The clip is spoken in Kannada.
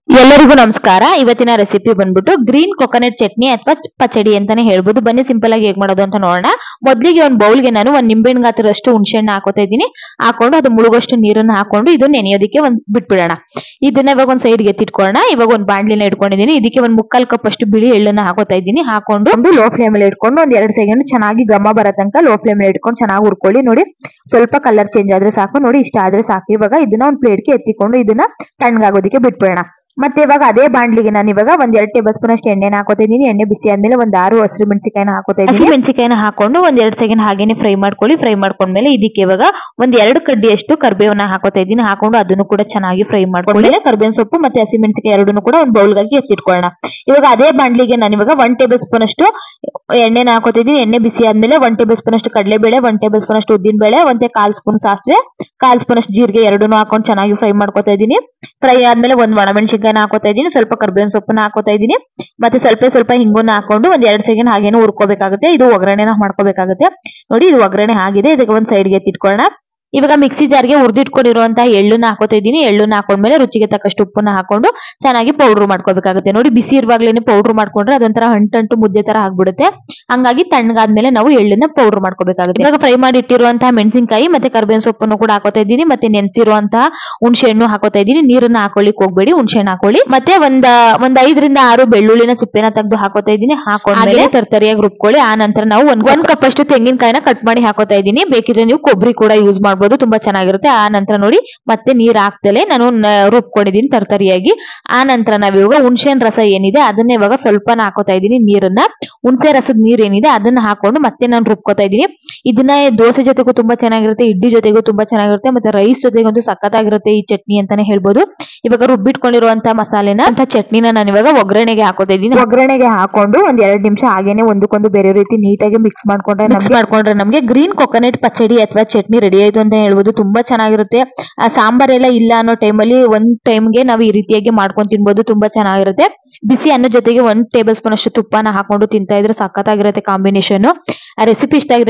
ಎಲ್ಲರಿಗೂ ನಮಸ್ಕಾರ. ಇವತ್ತಿನ ರೆಸಿಪಿ ಬಂದ್ಬಿಟ್ಟು ಗ್ರೀನ್ ಕೊಕೊನಟ್ ಚಟ್ನಿ ಅಥವಾ ಪಚಡಿ ಅಂತಾನೆ ಹೇಳ್ಬೋದು. ಬನ್ನಿ ಸಿಂಪಲ್ ಆಗಿ ಹೇಗ್ ಮಾಡೋದು ಅಂತ ನೋಡೋಣ. ಮೊದಲಿಗೆ ಒಂದು ಬೌಲ್ಗೆ ನಾನು ಒಂದು ನಿಂಬೆಹಣ್ಣು ಗಾತ್ರದಷ್ಟು ಹುಣಸೆಹಣ್ಣು ಹಾಕೋತಾ ಇದ್ದೀನಿ. ಹಾಕೊಂಡು ಅದು ಮುಳುಗೋಷ್ಟು ನೀರನ್ನು ಹಾಕೊಂಡು ಇದನ್ನ ನೆನೆಯೋದಕ್ಕೆ ಒಂದು ಬಿಟ್ಬಿಡೋಣ. ಇದನ್ನ ಇವಾಗ ಒಂದು ಸೈಡ್ಗೆ ಎತ್ತಿಟ್ಕೊಳ್ಳೋಣ. ಇವಾಗ ಒಂದು ಬಾಣಲಿನ ಇಟ್ಕೊಂಡಿದ್ದೀನಿ. ಇದಕ್ಕೆ ಒಂದು 3/4 ಕಪ್ ಅಷ್ಟು ಬಿಳಿ ಎಳ್ಳನ್ನ ಹಾಕೋತಾ ಇದ್ದೀನಿ. ಹಾಕೊಂಡು ಒಂದು ಲೋ ಫ್ಲೇಮ್ ಅಲ್ಲಿ ಇಟ್ಕೊಂಡು ಒಂದ್ 2 ಸೆಕೆಂಡ್ ಚೆನ್ನಾಗಿ ಘಮ ಬರೋ ತನಕ ಲೋ ಫ್ಲೇಮ್ ಅಲ್ಲಿ ಇಟ್ಕೊಂಡು ಚೆನ್ನಾಗಿ ಹುರ್ಕೊಳ್ಳಿ. ನೋಡಿ ಸ್ವಲ್ಪ ಕಲರ್ ಚೇಂಜ್ ಆದ್ರೆ ಸಾಕು. ನೋಡಿ ಇಷ್ಟ ಆದ್ರೆ ಸಾಕು. ಇವಾಗ ಇದನ್ನ ಒಂದು ಪ್ಲೇಟ್ಗೆ ಎತ್ತಿಕೊಂಡು ಇದನ್ನ ತಣ್ಣಗಾಗೋದಕ್ಕೆ ಬಿಟ್ಬಿಡೋಣ. ಮತ್ತೆ ಇವಾಗ ಅದೇ ಬಾಂಡ್ಲಿಗೆ ನಾನು ಇವಾಗ ಒಂದ್ 2 ಟೇಬಲ್ ಸ್ಪೂನ್ ಅಷ್ಟು ಎಣ್ಣೆನ ಹಾಕೋತಾ ಇದೀನಿ. ಎಣ್ಣೆ ಬಿಸಿ ಆದ್ಮೇಲೆ ಒಂದ್ 6 ಹಸಿರು ಮೆಣಸಿನಕಾಯಿನ ಹಾಕೋತಾ ಇದ್ದೀನಿ. ಹಸಿರು ಮೆಣಸಿನಕಾಯಿನ ಹಾಕೊಂಡು ಒಂದ್ 2 ಸೆಕೆಂಡ್ ಹಾಗೇನೆ ಫ್ರೈ ಮಾಡ್ಕೊಳ್ಳಿ. ಫ್ರೈ ಮಾಡ್ಕೊಂಡ್ಮೇಲೆ ಇದಕ್ಕೆ ಇವಾಗ ಒಂದ್ 2 ಕಡ್ಡಿಯಷ್ಟು ಕರ್ಬೇವನ್ನ ಹಾಕೋತಾ ಇದ್ದೀನಿ. ಹಾಕೊಂಡು ಅದನ್ನು ಕೂಡ ಚೆನ್ನಾಗಿ ಫ್ರೈ ಮಾಡ್ಕೊಳ್ಳಿ. ಕರ್ಬೇವಿನ ಸೊಪ್ಪು ಮತ್ತೆ ಹಸಿ ಮೆಣಸಿನಕಾಯಿ ಎರಡನ್ನೂ ಕೂಡ ಒಂದು ಬೌಲ್ಗಾಗಿ ಎತ್ತಿಟ್ಕೊಳ್ಳೋಣ. ಇವಾಗ ಅದೇ ಬಾಂಡ್ಲಿಗೆ ನಾನು ಇವಾಗ 1 ಟೇಬಲ್ ಸ್ಪೂನ್ ಅಷ್ಟು ಎಣ್ಣೆನ ಹಾಕೋತಾ ಇದ್ದೀನಿ. ಎಣ್ಣೆ ಬಿಸಿ ಆದ್ಮೇಲೆ 1 ಟೇಬಲ್ ಸ್ಪೂನ್ ಅಷ್ಟು ಕಡಲೆಬೇಳೆ, 1 ಟೇಬಲ್ ಸ್ಪೂನ್ ಅಷ್ಟು ಉದ್ದಿನ ಬೇಳೆ, ಮತ್ತೆ 1/4 ಸ್ಪೂನ್ ಸಾಸಿವೆ, 1/4 ಸ್ಪೂನ್ ಅಷ್ಟು ಜೀರಿಗೆ ಎರಡನ್ನೂ ಹಾಕೊಂಡು ಚೆನ್ನಾಗಿ ಫ್ರೈ ಮಾಡ್ಕೋತಾ ಇದ್ದೀನಿ. ಫ್ರೈ ಆದ್ಮೇಲೆ ಒಂದ್ ಒಣಮೆಣಸಿನಕಾಯಿನ ಹಾಕೋತಾ ಇದ್ದೀನಿ. ಸ್ವಲ್ಪ ಕರ್ಬೇವಿನ ಸೊಪ್ಪನ್ನ ಹಾಕೋತಾ ಇದ್ದೀನಿ. ಮತ್ತೆ ಸ್ವಲ್ಪ ಹಿಂಗನ್ನ ಹಾಕೊಂಡು ಒಂದ್ 2 ಸೆಕೆಂಡ್ ಹಾಗೇನು ಹುರ್ಕೋಬೇಕಾಗುತ್ತೆ. ಇದು ಒಗ್ಗರಣೆನ ಮಾಡ್ಕೋಬೇಕಾಗುತ್ತೆ. ನೋಡಿ ಇದು ಒಗ್ಗರಣೆ ಆಗಿದೆ. ಇದಕ್ಕೆ ಒಂದ್ ಸೈಡ್ಗೆ ಎತ್ತಿಟ್ಕೊಳ್ಳೋಣ. ಇವಾಗ ಮಿಕ್ಸಿ ಜಾರ್ಗೆ ಹುರಿದಿಟ್ಕೊಂಡಿರುವಂತಹ ಎಳ್ಳನ್ನ ಹಾಕೋತಾ ಇದ್ದೀನಿ. ಎಳ್ಳನ್ನ ಹಾಕೊಂಡ್ಮೇಲೆ ರುಚಿಗೆ ತಕ್ಕಷ್ಟು ಉಪ್ಪನ್ನ ಹಾಕೊಂಡು ಚೆನ್ನಾಗಿ ಪೌಡರ್ ಮಾಡ್ಕೋಬೇಕಾಗುತ್ತೆ. ನೋಡಿ ಬಿಸಿ ಇರುವಾಗ್ಲೇನೆ ಪೌಡರ್ ಮಾಡ್ಕೊಂಡ್ರೆ ಅದೊಂಥರ ಅಂಟು ಮುದ್ದೆ ತರ ಆಗ್ಬಿಡುತ್ತೆ. ಹಂಗಾಗಿ ತಣ್ಣಗಾದ್ಮೇಲೆ ನಾವು ಎಳ್ಳನ್ನ ಪೌಡರ್ ಮಾಡ್ಕೋಬೇಕಾಗುತ್ತೆ. ಇವಾಗ ಫ್ರೈ ಮಾಡಿ ಇಟ್ಟಿರುವಂತಹ ಮೆಣಸಿನಕಾಯಿ ಮತ್ತೆ ಕರ್ಬೇವಿನ ಸೊಪ್ಪನ್ನು ಕೂಡ ಹಾಕೋತಾ ಇದ್ದೀನಿ. ಮತ್ತೆ ನೆನೆಸಿರುವಂತಹ ಹುಣಸೆ ಹಣ್ಣು ಹಾಕೋತಾ ಇದ್ದೀನಿ. ನೀರನ್ನ ಹಾಕೊಳ್ಳಿಕ್ ಹೋಗ್ಬೇಡಿ, ಹುಣಸೆ ಹಣ್ಣು ಹಾಕೊಳ್ಳಿ. ಮತ್ತೆ ಒಂದ್ 5 ರಿಂದ 6 ಬೆಳ್ಳುಳ್ಳಿನ ಸಿಪ್ಪೆನ ತೆಗೆದು ಹಾಕೋತಾ ಇದ್ದೀನಿ. ಹಾಕೊಂಡ್ಮೇಲೆ ತರ್ತರಿಯಾಗಿ ರುಬ್ಕೊಳ್ಳಿ. ಆ ನಂತರ ನಾವು ಒಂದ್ ಕಪ್ ಅಷ್ಟು ತೆಂಗಿನಕಾಯಿನ ಕಟ್ ಮಾಡಿ ಹಾಕೋತಾ ಇದ್ದೀನಿ. ಬೇಕಿದ್ರೆ ನೀವು ಕೊಬ್ಬರಿ ಕೂಡ ಯೂಸ್ ಮಾಡ್ಬೋದು, ತುಂಬಾ ಚೆನ್ನಾಗಿರುತ್ತೆ. ಆ ನಂತರ ನೋಡಿ ಮತ್ತೆ ನೀರ್ ಹಾಕ್ದಲೆ ನಾನು ರುಬ್ಕೊಂಡಿದ್ದೀನಿ ತರ್ತರಿಯಾಗಿ. ಆ ನಂತರ ನಾವಿವಾಗ ಹುಣಸೆಹಣ್ಣು ರಸ ಏನಿದೆ ಅದನ್ನ ಇವಾಗ ಸ್ವಲ್ಪನ ಹಾಕೋತಾ ಇದ್ದೀನಿ. ನೀರನ್ನ ಹುಣಸೆ ರಸದ ನೀರ್ ಏನಿದೆ ಅದನ್ನ ಹಾಕೊಂಡು ಮತ್ತೆ ನಾನು ರುಬ್ಕೋತಾ ಇದ್ದೀನಿ. ಇದನ್ನ ದೋಸೆ ಜೊತೆಗೂ ತುಂಬಾ ಚೆನ್ನಾಗಿರುತ್ತೆ, ಇಡ್ಲಿ ಜೊತೆಗೂ ತುಂಬಾ ಚೆನ್ನಾಗಿರುತ್ತೆ, ಮತ್ತೆ ರೈಸ್ ಜೊತೆಗಂತೂ ಸಖತ್ತಾಗಿರುತ್ತೆ ಈ ಚಟ್ನಿ ಅಂತಾನೆ ಹೇಳ್ಬೋದು. ಇವಾಗ ರುಬ್ಬಿಟ್ಕೊಂಡಿರುವಂತಹ ಮಸಾಲೆನ ಅಂತ ಚಟ್ನಿನ ನಾನು ಇವಾಗ ಒಗ್ಗರಣೆಗೆ ಹಾಕೋತಾ ಇದ್ದೀನಿ. ಒಗ್ಗರಣೆಗೆ ಹಾಕೊಂಡು ಒಂದ್ 2 ನಿಮಿಷ ಹಾಗೇನೆ ಒಂದಕ್ಕೊಂದು ಬೇರೆ ರೀತಿ ನೀಟಾಗಿ ಮಿಕ್ಸ್ ಮಾಡ್ಕೊಂಡ್ರೆ ನಮ್ಗೆ ಗ್ರೀನ್ ಕೊಕೊನಟ್ ಪಚಡಿ ಅಥವಾ ಚಟ್ನಿ ರೆಡಿ ಆಯ್ತು ಅಂತ ಹೇಳ್ಬೋದು. ತುಂಬಾ ಚೆನ್ನಾಗಿರುತ್ತೆ. ಸಾಂಬಾರೆಲ್ಲ ಇಲ್ಲ ಅನ್ನೋ ಟೈಮಲ್ಲಿ ಒಂದ್ ಟೈಮ್ಗೆ ನಾವು ಈ ರೀತಿಯಾಗಿ ಮಾಡ್ಕೊಂಡು ತಿನ್ಬೋದು. ತುಂಬಾ ಚೆನ್ನಾಗಿರುತ್ತೆ. ಬಿಸಿ ಅನ್ನೋ ಜೊತೆಗೆ 1 ಟೇಬಲ್ ಸ್ಪೂನ್ ಅಷ್ಟು ತುಪ್ಪನ ಹಾಕೊಂಡು ತಿಂತಾ ಇದ್ರೆ ಸಖತ್ತಾಗಿರುತ್ತೆ ಕಾಂಬಿನೇಷನ್. ಆ ರೆಸಿಪಿ ಇಷ್ಟ ಆಗಿದ್ರೆ